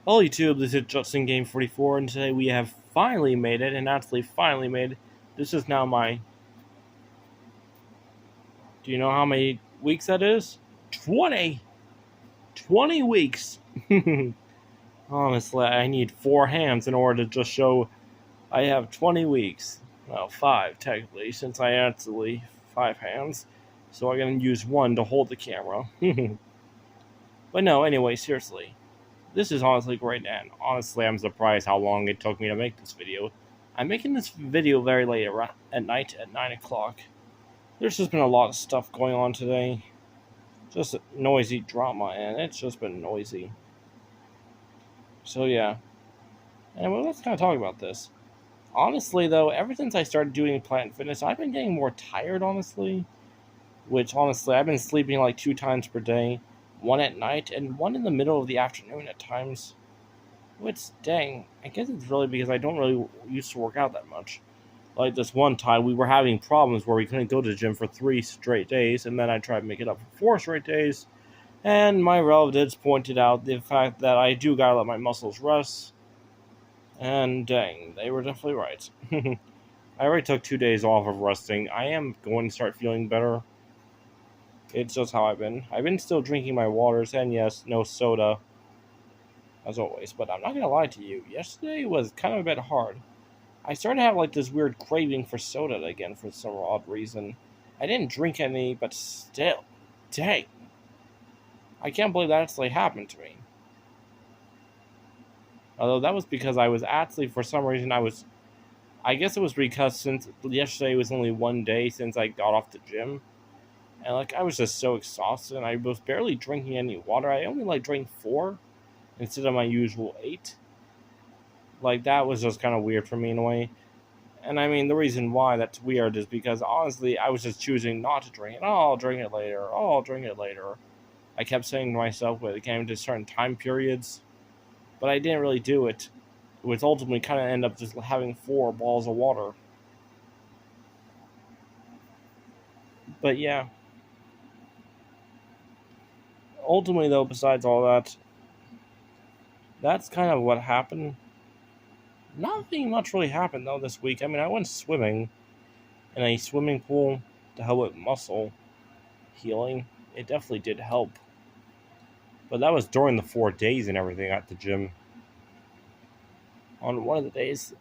Hello YouTube, this is Justin Game 44 and today we have finally made it, and actually finally made it. This is now my... Do you know how many weeks that is? 20! 20 weeks! Honestly, I need 4 hands in order to just show I have 20 weeks. Well, 5 technically, since I actually 5 hands. So I'm going to use 1 to hold the camera. But no, anyway, seriously. This is honestly great, and honestly, I'm surprised how long it took me to make this video. I'm making this video very late at night at 9 o'clock. There's just been a lot of stuff going on today. Just noisy drama, and it's just been noisy. So yeah. Anyway, let's kind of talk about this. Honestly, though, ever since I started doing Planet Fitness, I've been getting more tired, honestly. Which, honestly, I've been sleeping like 2 times per day. 1 at night, and 1 in the middle of the afternoon at times. Which, dang, I guess it's really because I don't really used to work out that much. Like this one time, we were having problems where we couldn't go to the gym for 3 straight days, and then I tried to make it up for 4 straight days, and my relatives pointed out the fact that I do gotta let my muscles rest, and dang, they were definitely right. I already took 2 days off of resting. I am going to start feeling better. It's just how I've been. I've been still drinking my waters, and yes, no soda, as always, but I'm not gonna lie to you, yesterday was kind of a bit hard. I started to have like this weird craving for soda again for some odd reason. I didn't drink any, but still, dang, I can't believe that actually happened to me. Although that was because I was actually, for some reason, I guess it was because since yesterday was only 1 day since I got off the gym, and like I was just so exhausted, and I was barely drinking any water. I only like drank 4 instead of my usual 8. Like that was just kind of weird for me in a way. And I mean, the reason why that's weird is because honestly, I was just choosing not to drink it. Oh, I'll drink it later. Oh, I'll drink it later. I kept saying to myself when it came to certain time periods, but I didn't really do it, which ultimately kind of ended up just having 4 balls of water. But yeah, ultimately though, besides all that, that's kind of what happened. Nothing much really happened though this week. I mean, I went swimming in a swimming pool to help with muscle healing. It definitely did help. But that was during the 4 days and everything at the gym. On one of the days.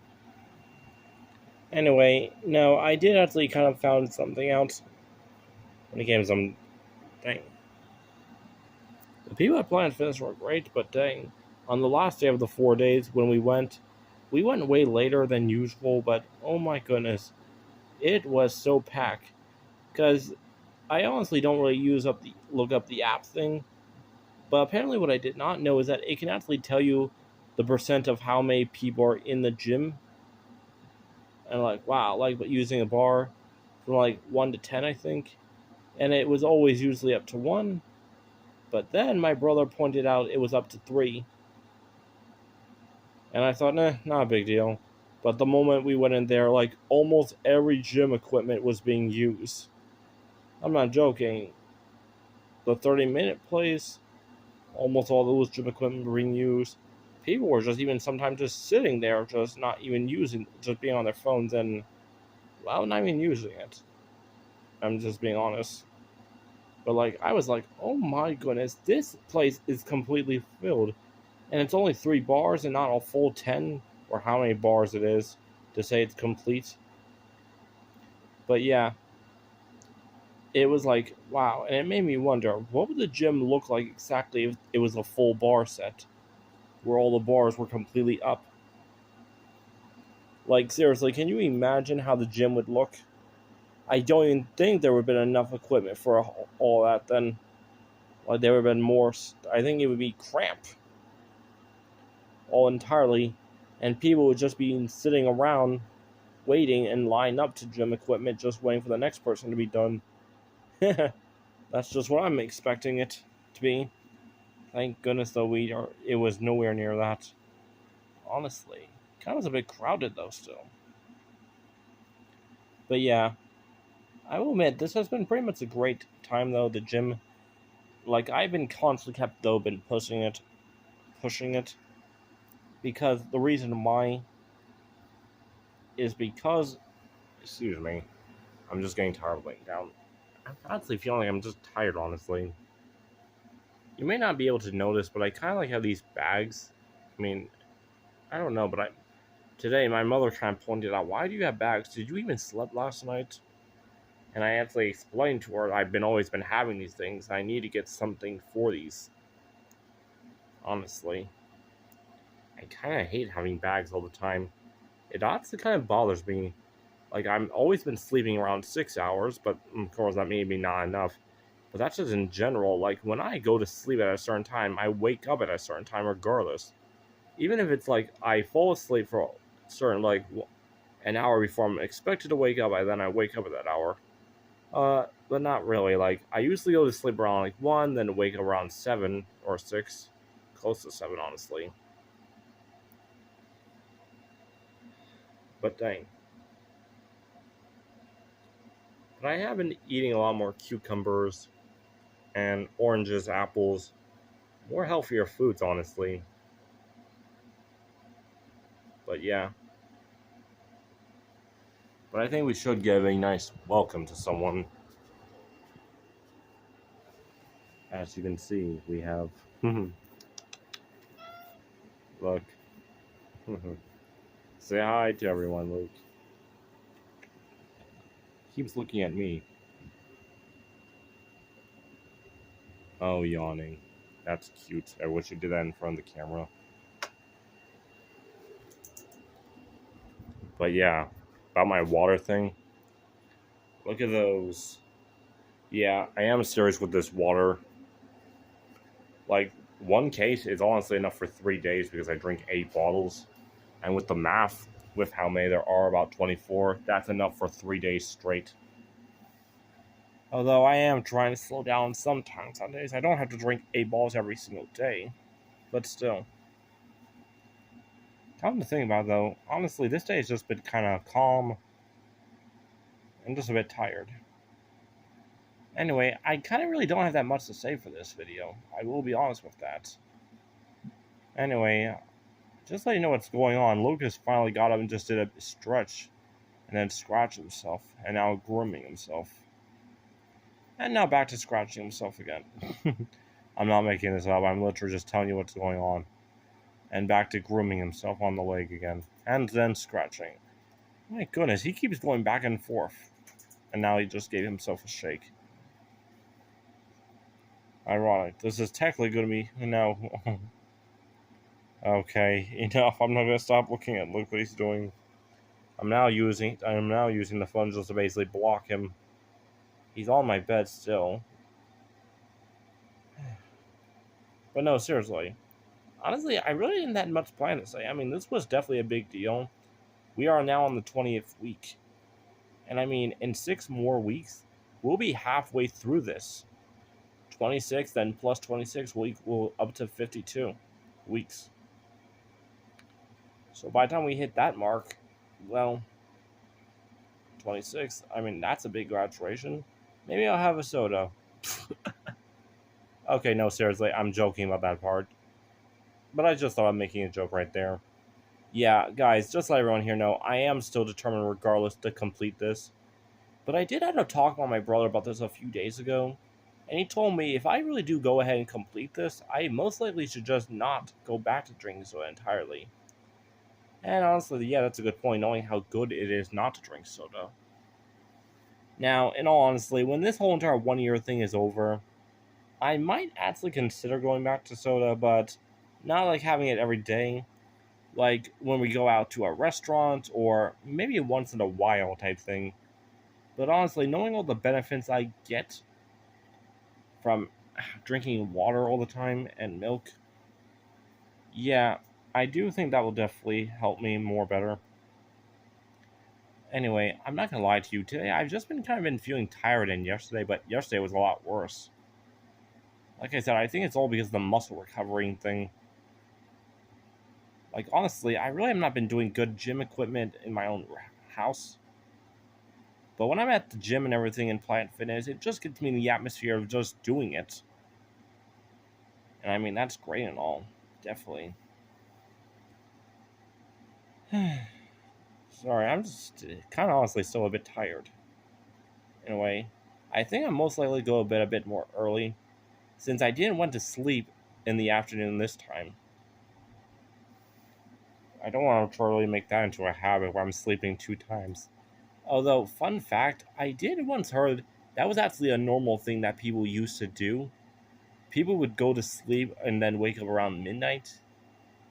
Anyway, no, I did actually kind of found something out when it came to some. Dang. The people at Planet Fitness were great, but dang. On the last day of the 4 days when we went way later than usual, but oh my goodness. It was so packed. Because I honestly don't really look up the app thing. But apparently, what I did not know is that it can actually tell you the percent of how many people are in the gym. And like, wow, like, but using a bar from like 1 to 10, I think. And it was always usually up to 1. But then my brother pointed out it was up to 3. And I thought, nah, not a big deal. But the moment we went in there, like, almost every gym equipment was being used. I'm not joking. The 30-minute place, almost all those gym equipment were being used. People were just even sometimes just sitting there, just not even using, just being on their phones and, well, not even using it. I'm just being honest. But like, I was like, oh my goodness, this place is completely filled. And it's only 3 bars and not a full 10, or how many bars it is to say it's complete. But yeah, it was like, wow. And it made me wonder, what would the gym look like exactly if it was a full bar set, where all the bars were completely up? Like, seriously, can you imagine how the gym would look? I don't even think there would have been enough equipment for all that then. Like, there would have been more. I think it would be cramped all entirely, and people would just be sitting around waiting and line up to gym equipment, just waiting for the next person to be done. That's just what I'm expecting it to be. Thank goodness, though, it was nowhere near that. Honestly, kind of was a bit crowded though still. But yeah, I will admit this has been pretty much a great time though. The gym, like I've been constantly been pushing it. because the reason why is because, excuse me, I'm just getting tired of laying down. I'm honestly feeling like I'm just tired, honestly. You may not be able to notice, but I kind of like have these bags. I mean, I don't know, but today my mother kind of pointed out, why do you have bags? Did you even sleep last night? And I actually explained to her I've always been having these things. I need to get something for these. Honestly, I kind of hate having bags all the time. It honestly kind of bothers me. Like, I've always been sleeping around 6 hours, but of course that may be not enough. But that's just in general. Like, when I go to sleep at a certain time, I wake up at a certain time regardless. Even if it's like I fall asleep for a certain, like, an hour before I'm expected to wake up, and then I wake up at that hour. But not really. Like, I usually go to sleep around like 1, then wake up around 7 or 6. Close to 7, honestly. But dang. But I have been eating a lot more cucumbers and oranges, apples, more healthier foods, honestly. But yeah. But I think we should give a nice welcome to someone. As you can see, we have. Look. Say hi to everyone, Luke. Keeps looking at me. Oh, yawning. That's cute. I wish you did that in front of the camera. But yeah, about my water thing. Look at those. Yeah, I am serious with this water. Like, one case is honestly enough for 3 days because I drink 8 bottles. And with the math, with how many there are, about 24, that's enough for 3 days straight. Although I am trying to slow down sometimes. Some days I don't have to drink 8 bottles every single day. But still. Come to think about it, though, honestly, this day has just been kind of calm. I'm just a bit tired. Anyway, I kind of really don't have that much to say for this video. I will be honest with that. Anyway, just let you know what's going on. Lucas finally got up and just did a stretch. And then scratched himself. And now grooming himself. And now back to scratching himself again. I'm not making this up. I'm literally just telling you what's going on. And back to grooming himself on the leg again. And then scratching. My goodness, he keeps going back and forth. And now he just gave himself a shake. Ironic. This is technically going to be... No. Okay, enough. I'm not going to stop looking at Luke, what he's doing. I am now using the phone just to basically block him. He's on my bed still. But no, seriously. Honestly, I really didn't have much plan to say. I mean, this was definitely a big deal. We are now on the 20th week. And I mean, in 6 more weeks, we'll be halfway through this. 26, then plus 26, we'll up to 52 weeks. So by the time we hit that mark, well, 26, I mean, that's a big graduation. Maybe I'll have a soda. Okay, no, seriously, I'm joking about that part. But I just thought I'm making a joke right there. Yeah, guys, just let everyone here know, I am still determined regardless to complete this. But I did have a talk with my brother about this a few days ago. And he told me if I really do go ahead and complete this, I most likely should just not go back to drinking soda entirely. And honestly, yeah, that's a good point, knowing how good it is not to drink soda. Now, in all honesty, when this whole entire 1 year thing is over, I might actually consider going back to soda, but not like having it every day. Like when we go out to a restaurant or maybe a once in a while type thing. But honestly, knowing all the benefits I get from drinking water all the time and milk, yeah, I do think that will definitely help me more better. Anyway, I'm not gonna lie to you. Today, I've just been feeling tired than yesterday, but yesterday was a lot worse. Like I said, I think it's all because of the muscle recovering thing. Like, honestly, I really have not been doing good gym equipment in my own house. But when I'm at the gym and everything in Planet Fitness, it just gets me in the atmosphere of just doing it. And I mean, that's great and all. Definitely. Sorry, I'm just kind of honestly still a bit tired. In a way, I think I'm most likely go a bit more early, since I didn't want to sleep in the afternoon this time. I don't want to totally make that into a habit where I'm sleeping 2 times. Although, fun fact, I did once heard that was actually a normal thing that people used to do. People would go to sleep and then wake up around midnight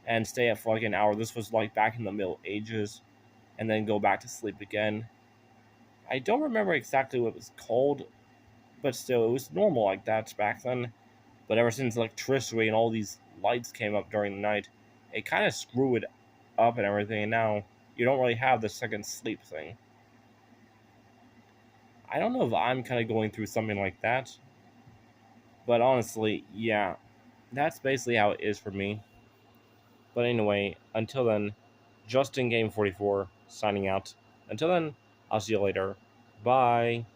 and stay up for like an hour. This was like back in the Middle Ages, and then go back to sleep again. I don't remember exactly what it was called, but still, it was normal like that back then. But ever since electricity and all these lights came up during the night, it kind of screwed it up and everything, and now you don't really have the second sleep thing. I don't know if I'm kind of going through something like that, but honestly, yeah, that's basically how it is for me. But anyway, until then, Justin Game 44 signing out. Until then, I'll see you later. Bye.